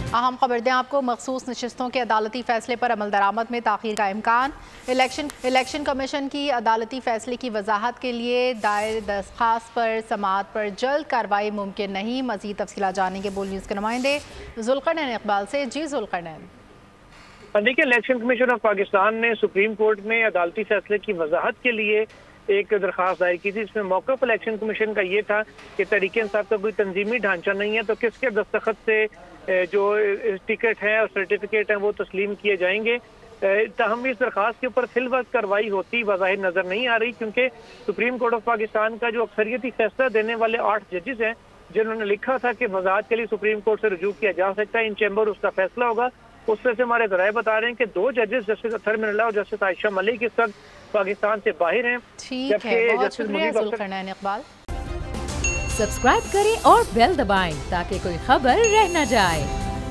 अहम खबर दें आपको, मखसूस नशिस्तों के अदालती फैसले पर अमल दरामद में ताख़ीर का इम्कान। इलेक्शन कमीशन की अदालती फैसले की वजाहत के लिए दायर दरख्वास्त पर समाअत पर जल्द कार्रवाई मुमकिन नहीं। मज़ीद तफसीलात जानेंगे बोल न्यूज़ के नुमाइंदे जुल्करनैन इकबाल से। जी जुल्करनैन। देखिए, इलेक्शन कमीशन ऑफ पाकिस्तान ने सुप्रीम कोर्ट में अदालती फैसले की वजाहत के लिए एक दरख्वास्त दायर की थी। इसमें मौक़िफ़ इलेक्शन कमीशन का ये था कि तहरीक इंसाफ का कोई तंजीमी ढांचा नहीं है, तो किसके दस्तखत से जो टिकट है और सर्टिफिकेट है वो तस्लीम किए जाएंगे। तहम इस दरख्वास्त के ऊपर फिलवक्त कार्रवाई होती बज़ाहिर नजर नहीं आ रही, क्योंकि सुप्रीम कोर्ट ऑफ पाकिस्तान का जो अक्सरियती फैसला देने वाले 8 जजेस हैं, जिन्होंने लिखा था कि वजाहत के लिए सुप्रीम कोर्ट से रुजू किया जा सकता है, इन चैम्बर उसका फैसला होगा। उससे से हमारे ज़राए बता रहे हैं कि 2 जजेस जस्टिस अतहर मिनल्ला और जस्टिस आयशा मलिक इस वक्त पाकिस्तान से बाहर हैं। ठीक है, बहुत शुक्रिया जुल्करनैन इकबाल। सब्सक्राइब करें और बेल दबाएं ताकि कोई खबर रह न जाए।